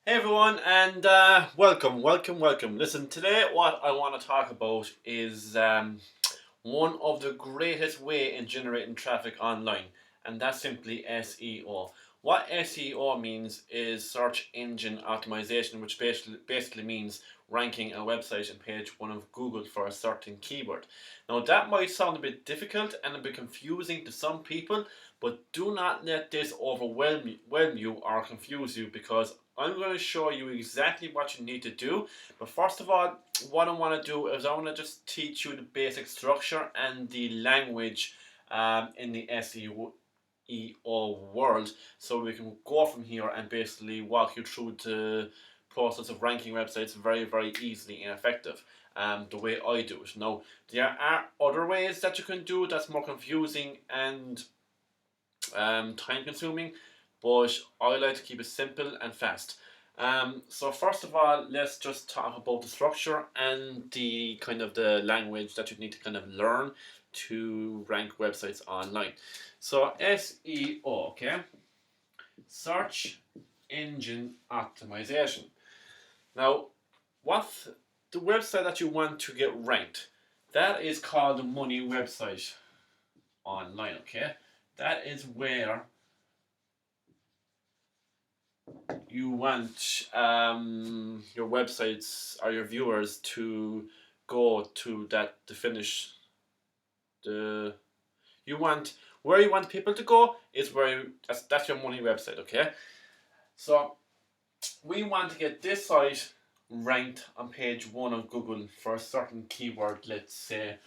Hey everyone, and welcome. Listen, today what I want to talk about is one of the greatest way in generating traffic online, and that's simply SEO. What SEO means is search engine optimization, which basically means ranking a website in page one of Google for a certain keyword. Now that might sound a bit difficult and a bit confusing to some people, but do not let this overwhelm you or confuse you, because I'm going to show you exactly what you need to do. But first of all, what I want to do is I want to just teach you the basic structure and the language in the SEO world, so we can go from here and basically walk you through the process of ranking websites very easily and effective. The way I do it. Now, there are other ways that you can do it that's more confusing and time consuming, but I like to keep it simple and fast. So first of all, let's just talk about the structure and the kind of the language that you need to kind of learn to rank websites online. So SEO, okay, search engine optimization. Now, what the website that you want to get ranked, that is called a money website online, okay? That is where you want your websites or your viewers to go to, that to finish the you want where you want people to go is where that's your money website, okay? So we want to get this site ranked on page one of Google for a certain keyword. Let's say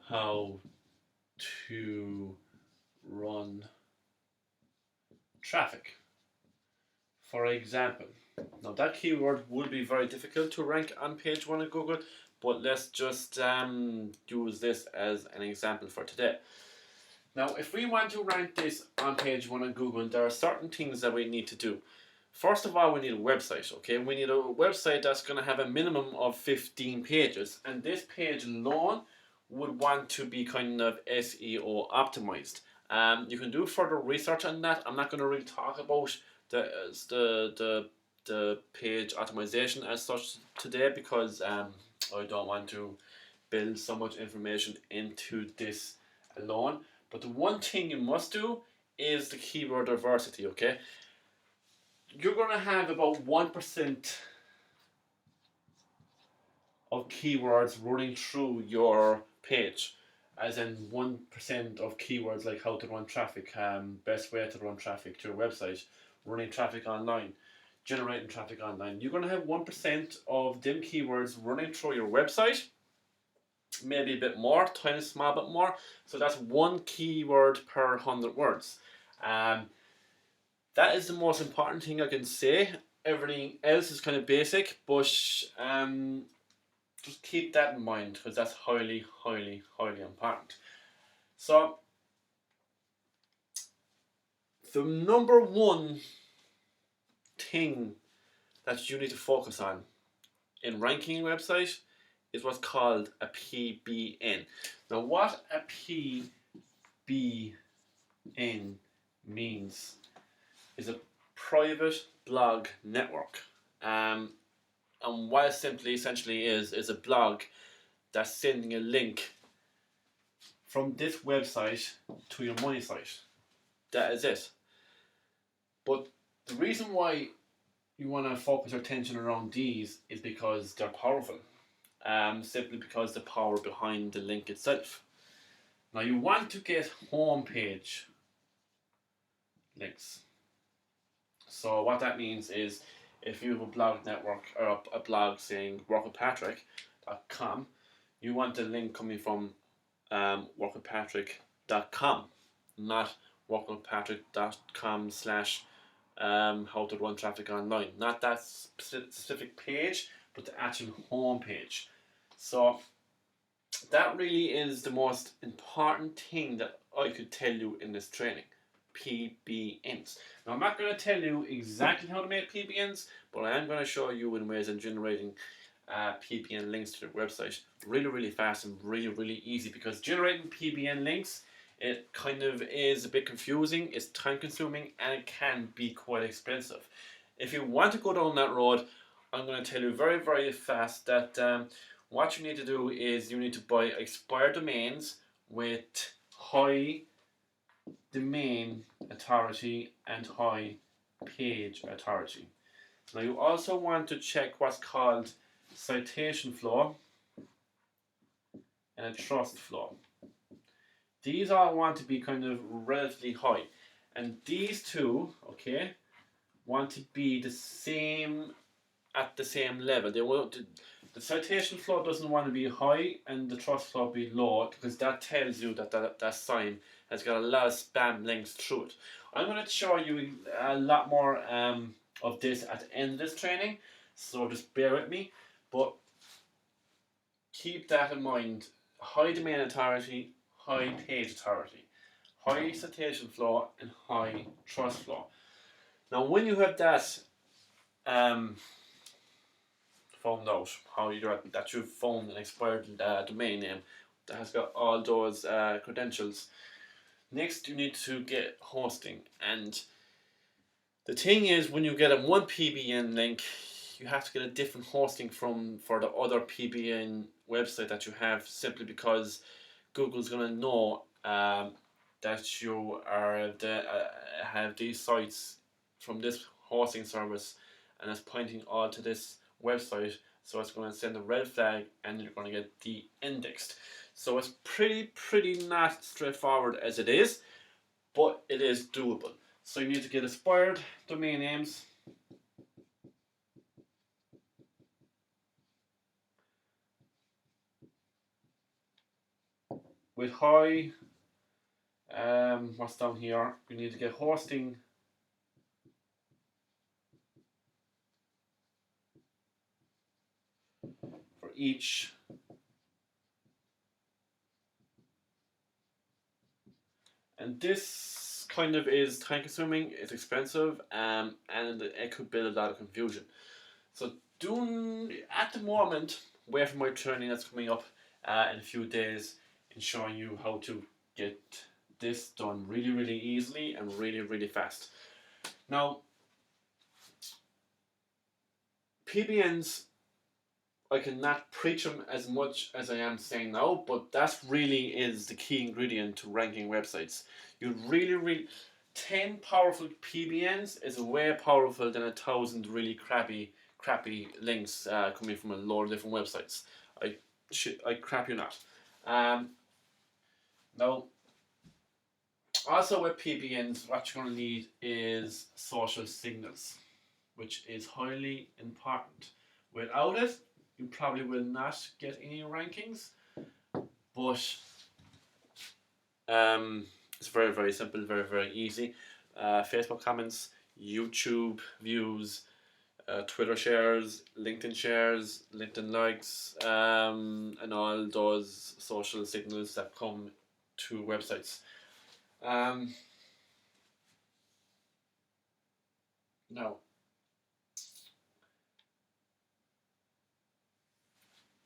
how to run traffic, for example. Now that keyword would be very difficult to rank on page one of Google, but let's just use this as an example for today. Now, if we want to rank this on page one of Google, there are certain things that we need to do. First of all, we need a website, okay? We need a website that's going to have a minimum of 15 pages, and this page alone would want to be kind of SEO optimized. You can do further research on that. I'm not going to really talk about the the page optimization as such today, because I don't want to build so much information into this alone. But the one thing you must do is the keyword diversity, okay? You're going to have about 1% of keywords running through your page, as in 1% of keywords like how to run traffic, best way to run traffic to your website, running traffic online, generating traffic online. You're going to have 1% of them keywords running through your website, maybe a bit more, tiny small bit more. So that's one keyword per 100 words. Um, that is the most important thing I can say. Everything else is kind of basic, but just keep that in mind, because that's highly important. So the number one thing that you need to focus on in ranking a website is what's called a PBN. Now, what a PBN means is a private blog network. And what it simply essentially is a blog that's sending a link from this website to your money site. That is it. But the reason why you want to focus your attention around these is because they're powerful. Simply because the power behind the link itself. Now, you want to get homepage links. So what that means is, if you have a blog network or a blog saying workwithpatrick.com, you want the link coming from workwithpatrick.com, not workwithpatrick.com slash how to run traffic online. Not that specific page, but the actual home page. So that really is the most important thing that I could tell you in this training. PBNs. Now, I'm not going to tell you exactly how to make PBNs, but I am going to show you in ways of generating PBN links to your website really fast and really easy, because generating PBN links, it kind of is a bit confusing, it's time consuming, and it can be quite expensive. If you want to go down that road, I'm going to tell you very, very fast that what you need to do is you need to buy expired domains with high domain authority and high page authority. Now you also want to check what's called citation flow and a trust flow. These all want to be kind of relatively high, and these two, okay, want to be the same at the same level. They want the citation flow doesn't want to be high and the trust flow be low, because that tells you that that sign has got a lot of spam links through it. I'm going to show you a lot more of this at the end of this training, so just bear with me. But keep that in mind: high domain authority, high page authority, high citation flow, and high trust flow. Now, when you have that found out, how that you've found an expired domain name that has got all those credentials, next you need to get hosting. And the thing is, when you get a one PBN link, you have to get a different hosting for the other PBN website that you have, simply because Google's going to know that you are have these sites from this hosting service, and it's pointing all to this website, so it's going to send a red flag and you're going to get de-indexed. So it's pretty not straightforward as it is, but it is doable. So you need to get expired domain names, with high what's down here, you need to get hosting for each and this kind of is time consuming, it's expensive, and it could build a lot of confusion. So at the moment, wait for my training that's coming up in a few days, in showing you how to get this done really easily and really fast. Now, PBNs, I cannot preach them as much as I am saying now, but that really is the key ingredient to ranking websites. You really 10 powerful PBNs is way powerful than 1,000 really crappy links coming from a lot of different websites. I crap you not. Now, also with PBNs, what you're going to need is social signals, which is highly important. Without it, you probably will not get any rankings, but it's very simple, very easy. Facebook comments, YouTube views, Twitter shares, LinkedIn likes, and all those social signals that come to websites.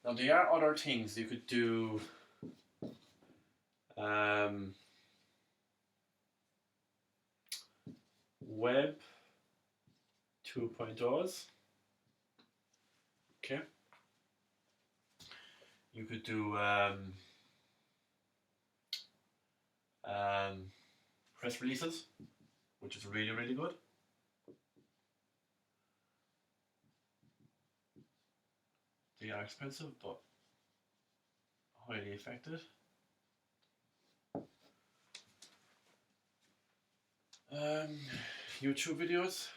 Now there are other things you could do. Web 2.0s. Okay. You could do press releases, which is really good. They are expensive, but highly effective. YouTube videos.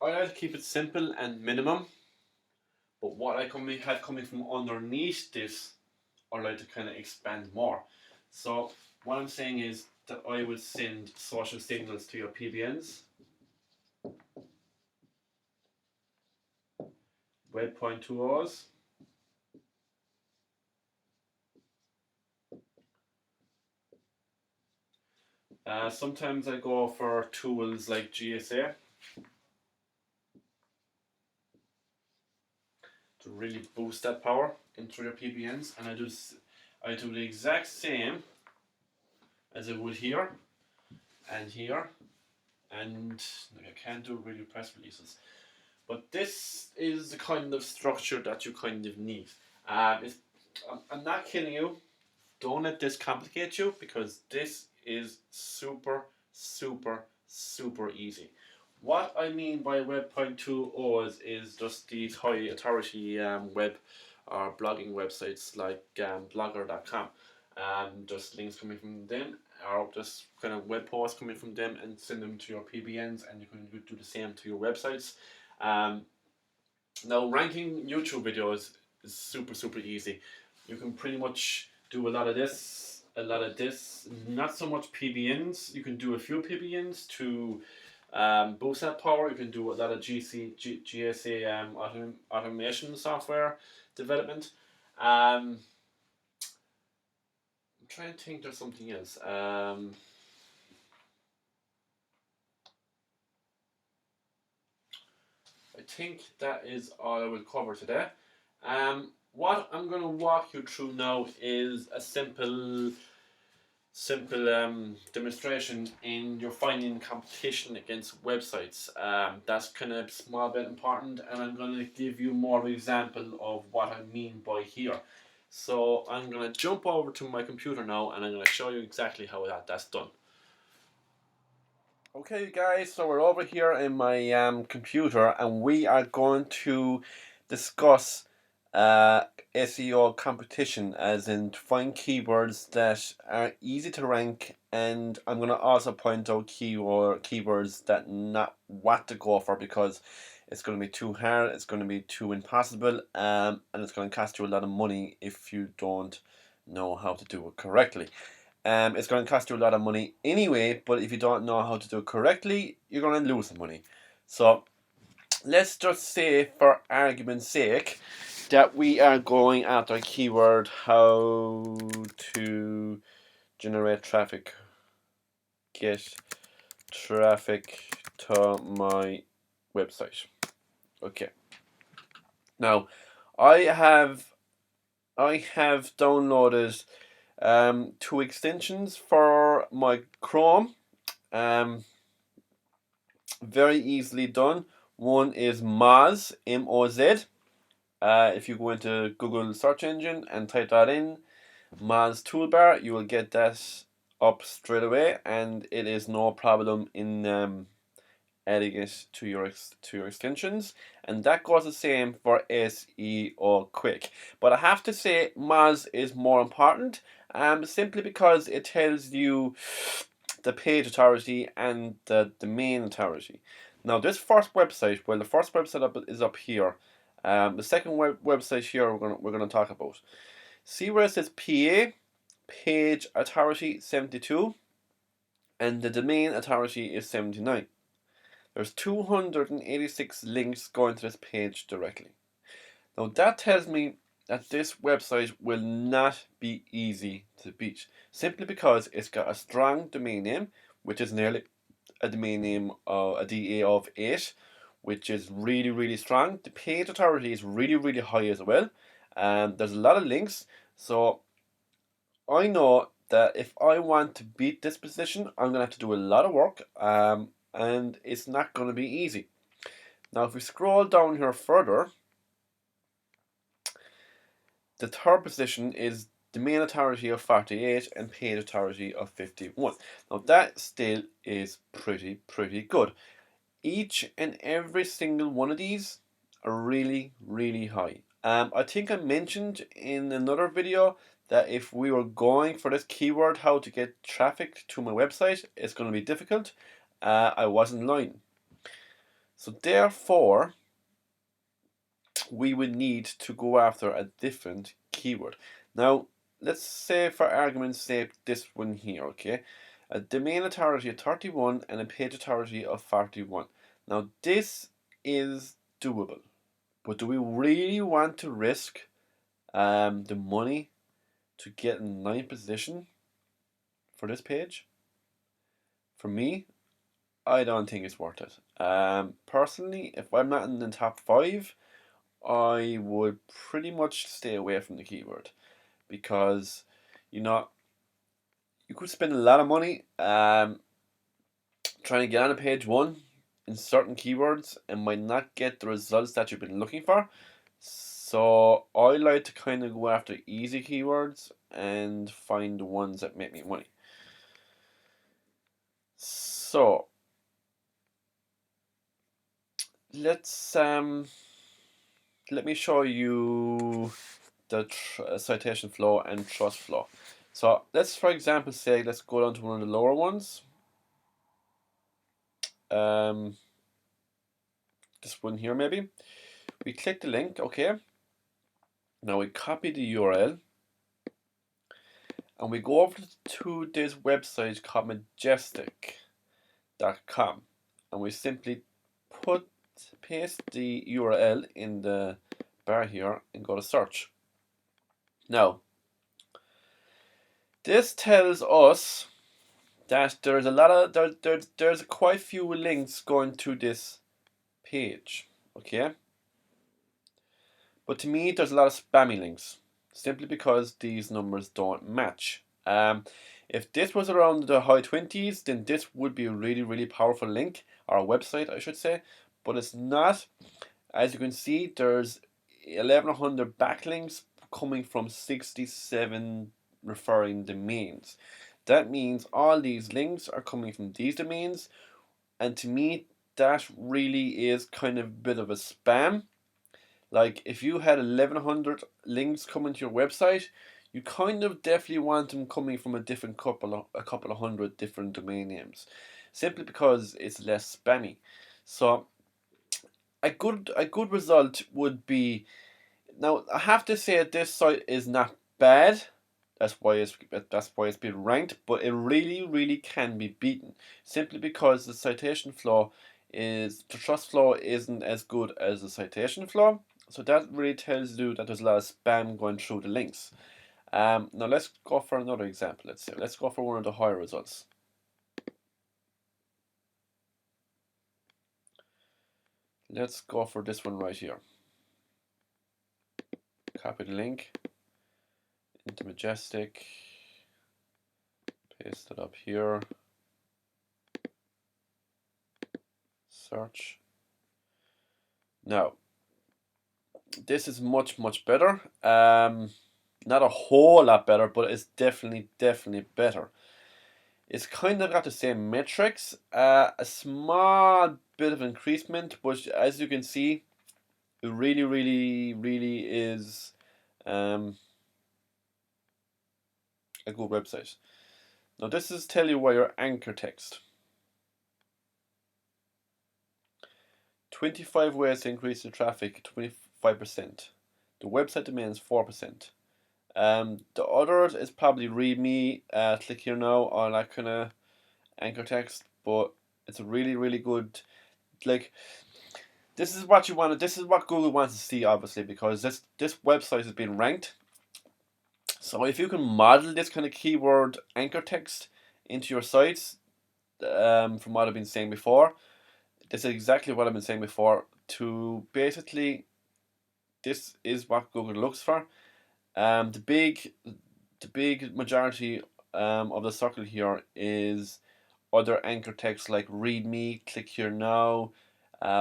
I like to keep it simple and minimum, but what I have coming from underneath this, I like to kind of expand more. So what I'm saying is that I would send social signals to your PBNs, Web 2.0s, sometimes I go for tools like GSA to really boost that power into your PBNs, and I do I do the exact same as I would here and here, and I can't do really press releases. But this is the kind of structure that you kind of need. I'm not kidding you. Don't let this complicate you, because this is super, super, super easy. What I mean by Web 2.0 is just these high authority web or blogging websites like blogger.com. Just links coming from them, or just kind of web posts coming from them, and send them to your PBNs, and you can do the same to your websites. Um, Now, ranking YouTube videos is super, super easy. You can pretty much do a lot of this, not so much PBNs. You can do a few PBNs to boost that power. You can do a lot of GSA automation software development. I'm trying to think there's something else. I think that is all I will cover today. What I'm going to walk you through now is a simple demonstration in your finding competition against websites. That's kind of small bit important, and I'm going to give you more of an example of what I mean by here. So I'm going to jump over to my computer now, and I'm going to show you exactly how that's done. Okay guys, so we're over here in my computer, and we are going to discuss SEO competition, as in to find keywords that are easy to rank, and I'm going to also point out keywords that not what to go for, because it's going to be too hard, it's going to be too impossible, and it's going to cost you a lot of money if you don't know how to do it correctly. It's going to cost you a lot of money anyway, but if you don't know how to do it correctly, you're going to lose some money. So let's just say, for argument's sake, that we are going after a keyword, how to generate traffic, get traffic to my website. Okay. Now, I have downloaded two extensions for my Chrome. Very easily done. One is Moz, M-O-Z. If you go into Google search engine and type that in, Moz toolbar, you will get that up straight away, and it is no problem in adding it to your extensions. And that goes the same for SEO Quick. But I have to say, Moz is more important, simply because it tells you the page authority and the domain authority. Now, this first website, well, the first website is up here. The second website here we're gonna talk about. See where it says PA, page authority 72, and the domain authority is 79. There's 286 links going to this page directly. Now that tells me that this website will not be easy to beat, simply because it's got a strong domain name, which is nearly a domain name, a DA of 8, which is really, really strong. The page authority is really, really high as well. There's a lot of links, so I know that if I want to beat this position, I'm going to have to do a lot of work, and it's not going to be easy. Now, if we scroll down here further, the third position is domain authority of 48 and page authority of 51. Now, that still is pretty good. Each and every single one of these are really, really high. I think I mentioned in another video that if we were going for this keyword, how to get traffic to my website, it's going to be difficult. I wasn't lying. So therefore, we would need to go after a different keyword. Now, let's say for argument's sake this one here, okay? A domain authority of 31 and a page authority of 41. Now, this is doable, but do we really want to risk the money to get in 9th position for this page? For me, I don't think it's worth it. Personally, if I'm not in the top 5, I would pretty much stay away from the keyword, because you know, you could spend a lot of money trying to get on a page one in certain keywords and might not get the results that you've been looking for. So I like to kind of go after easy keywords and find the ones that make me money. So let's let me show you the citation flow and trust flow. So let's, for example, say let's go down to one of the lower ones. This one here maybe. We click the link, okay. Now we copy the URL and we go over to this website called majestic.com and we simply paste the URL in the bar here and go to search. Now this tells us that there's a lot of there's quite few links going to this page, okay? But to me, there's a lot of spammy links, simply because these numbers don't match. If this was around the high 20s, then this would be a really, really powerful link, or a website, I should say. But it's not. As you can see, there's 1100 backlinks coming from 67 referring domains. That means all these links are coming from these domains, and to me, that really is kind of a bit of a spam. Like if you had 1100 links coming to your website, you kind of definitely want them coming from a couple of hundred different domain names, simply because it's less spammy. So a good result would be, now I have to say this site is not bad. That's why it's been ranked, but it really, really can be beaten, simply because the trust flow isn't as good as the citation flow. So that really tells you that there's a lot of spam going through the links. Now let's go for another example. Let's go for one of the higher results. Let's go for this one right here. Copy the link into Majestic, paste it up here, search. Now this is much, much better. Not a whole lot better, but it's definitely better. It's kind of got the same metrics, a small bit of increasement, but as you can see, it really, really, really is a good website. Now this is tell you why your anchor text. 25 ways to increase the traffic, 25%. The website domains 4%. The others is probably read me, click here now, or that kind of anchor text, but it's a really, really good, like, this is what you want. This is what Google wants to see, obviously, because this website has been ranked. So if you can model this kind of keyword anchor text into your sites, from what I've been saying before, this is exactly what I've been saying before. To basically, this is what Google looks for. The big majority of the circle here is other anchor text like read me, click here now,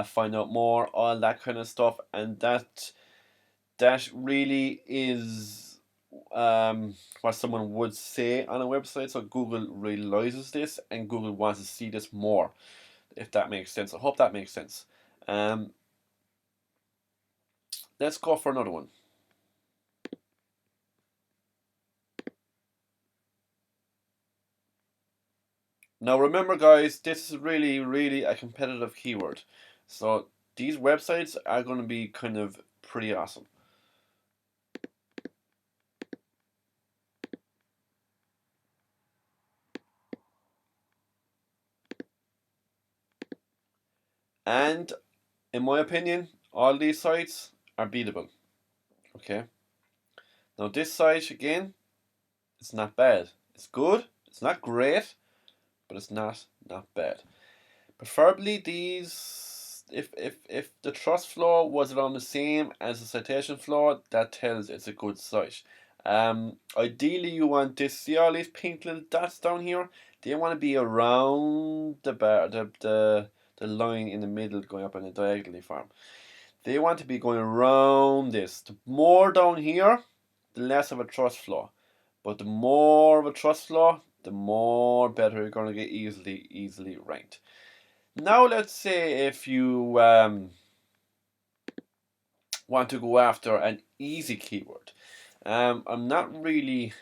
find out more, all that kind of stuff, and that really is what someone would say on a website. So Google realizes this, and Google wants to see this more, if that makes sense. I hope that makes sense. Let's go for another one. Now remember guys, this is really, really a competitive keyword. So these websites are going to be kind of pretty awesome. And in my opinion, all these sites are beatable. Okay. Now this site again, it's not bad. It's good. It's not great, but it's not bad. Preferably these, if the trust flow was around the same as the citation flow, that tells it's a good site. Ideally, you want this. See all these pink little dots down here? They want to be around the bar, the line in the middle going up in a diagonally form. They want to be going around this. The more down here, the less of a thrust flow. But the more of a thrust flow, the more better you're going to get easily ranked. Now let's say if you want to go after an easy keyword. I'm not really,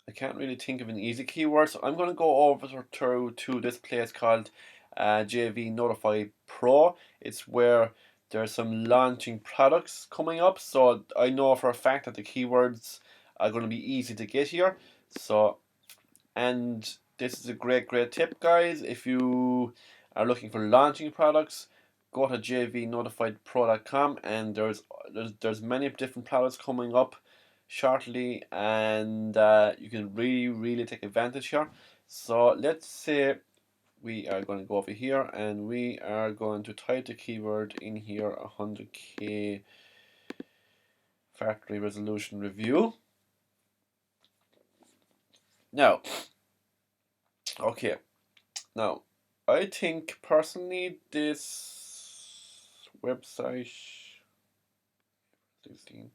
I can't really think of an easy keyword, so I'm going to go over to this place called JV Notify Pro. It's where there's some launching products coming up, so I know for a fact that the keywords are going to be easy to get here. So, and this is a great tip, guys. If you are looking for launching products, go to jvnotifiedpro.com, and there's many different products coming up shortly, and you can really take advantage here. So let's say we are going to go over here and we are going to type the keyword in here, 100k factory resolution review. Now, okay, now I think personally this website 16,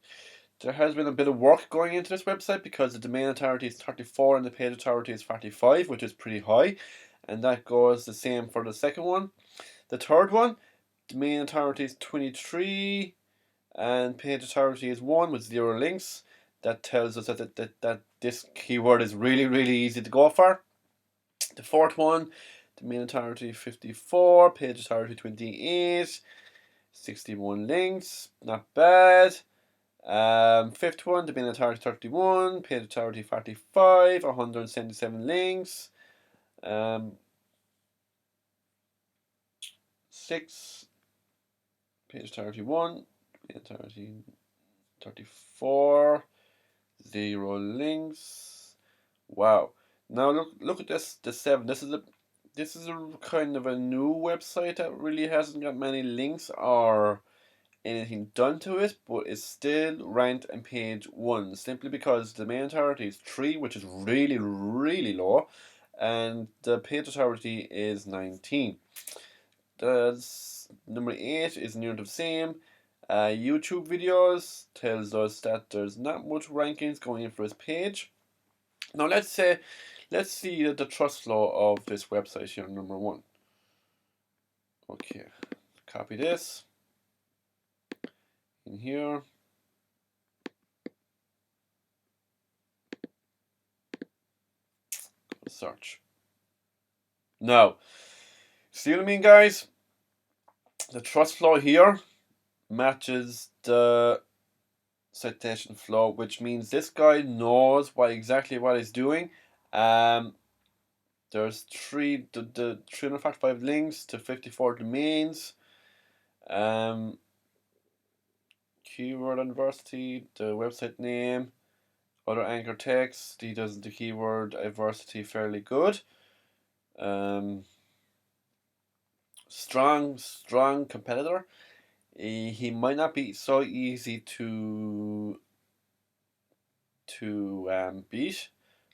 there has been a bit of work going into this website because the domain authority is 34 and the page authority is 45, which is pretty high, and that goes the same for the second one. The third one, domain authority is 23 and page authority is 1 with 0 links. That tells us that this keyword is really easy to go for. The fourth one, domain authority 54, page authority 28, 61 links, not bad. Fifth one, domain authority 31, page authority 45, 177 links. Six, page authority 1, page authority 34, 0 links. Wow. Now look at this, the 7. This is a kind of a new website that really hasn't got many links or anything done to it, but it's still ranked on page 1 simply because the domain authority is 3, which is really low, and the page authority is 19. That's number 8 is near the same. YouTube videos tells us that there's not much rankings going in for his page. Now let's see the trust flow of this website here, number 1. Okay, copy this in here. Search. Now, see what I mean, guys? The trust flow here matches the citation flow, which means this guy knows exactly what he's doing. There's the 345 links to 54 domains. Keyword adversity, the website name, other anchor text. He does the keyword adversity fairly good. Strong competitor. He might not be so easy to beat.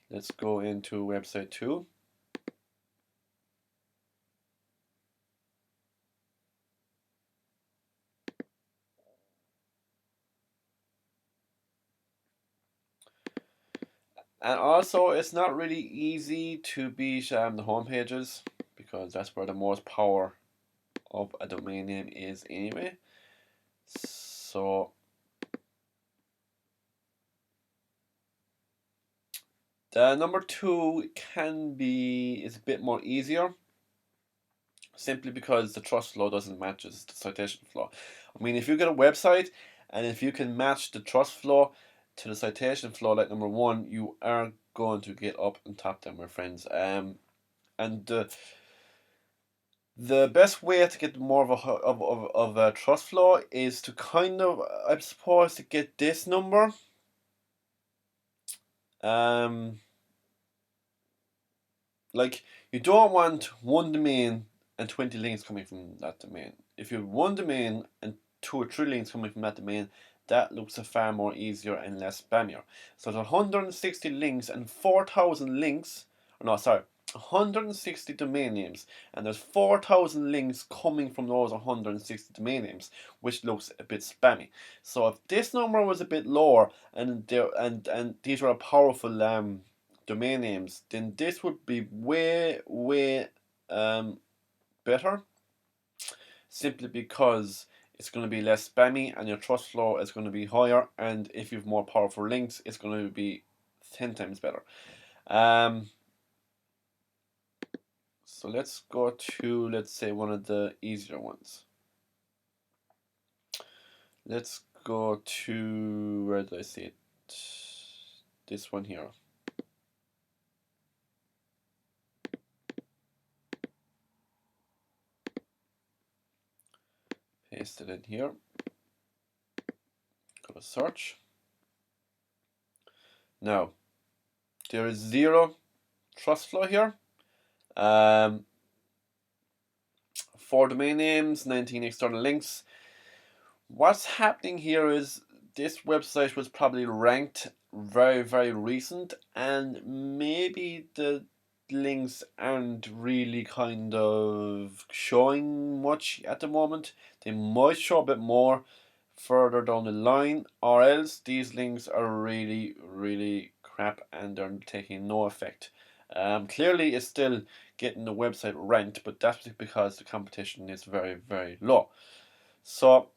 Let's go into website 2. And also, it's not really easy to beat the home pages because that's where the most power of a domain name is anyway. So the number 2 is a bit more easier, simply because the trust flow doesn't match the citation flow. I mean, if you get a website and if you can match the trust flow to the citation flow like number 1, you are going to get up on top there, my friends. And the best way to get more of a trust flow is to kind of, I suppose, to get this number. Like, you don't want one domain and 20 links coming from that domain. If you have one domain and 2 or 3 links coming from that domain, that looks far more easier and less spammier. So there's 160 links and 4,000 links, no, sorry, 160 domain names, and there's 4,000 links coming from those 160 domain names, which looks a bit spammy. So if this number was a bit lower and these were powerful domain names, then this would be way better, simply because it's going to be less spammy and your trust flow is going to be higher, and if you have more powerful links, it's going to be 10 times better. So let's go to, let's say, one of the easier ones. Let's go to, where did I see it? This one here. Paste it in here. Go to search. Now, there is 0 trust flow here. 4 domain names, 19 external links. What's happening here is this website was probably ranked very recent, and maybe the links aren't really kind of showing much at the moment. They might show a bit more further down the line, or else these links are really crap and they're taking no effect. Clearly it's still getting the website ranked, but that's because the competition is very low. So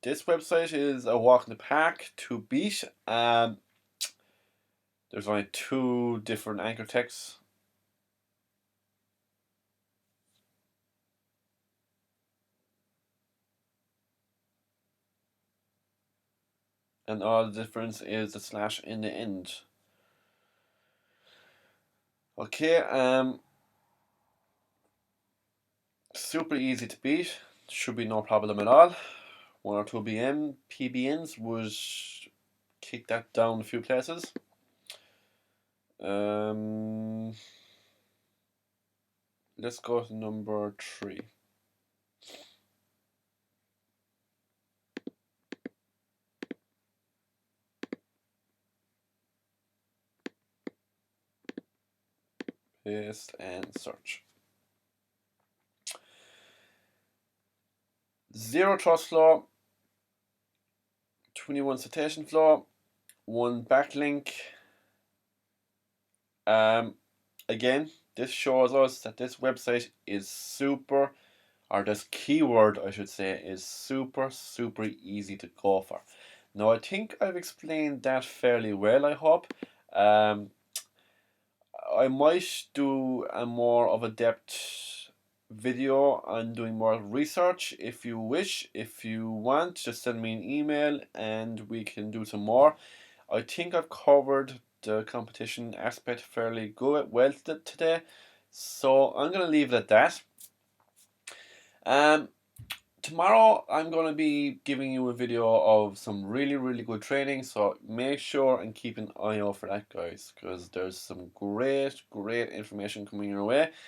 this website is a walk in the park to beat. There's only 2 different anchor texts. And all the difference is the slash in the end. Okay, super easy to beat. Should be no problem at all. 1 or 2 PBNs would kick that down a few places. Let's go to number 3. Paste and search. 0 trust flow, 21 citation flow, 1 backlink. Again, this shows us that this website is super, or this keyword I should say, is super easy to go for. Now I think I've explained that fairly well, I hope. I might do a more of a depth video on doing more research if you wish. If you want, just send me an email and we can do some more. I think I've covered the competition aspect fairly well today, so I'm going to leave it at that. Tomorrow I'm going to be giving you a video of some really good training, so make sure and keep an eye out for that, guys, because there's some great information coming your way.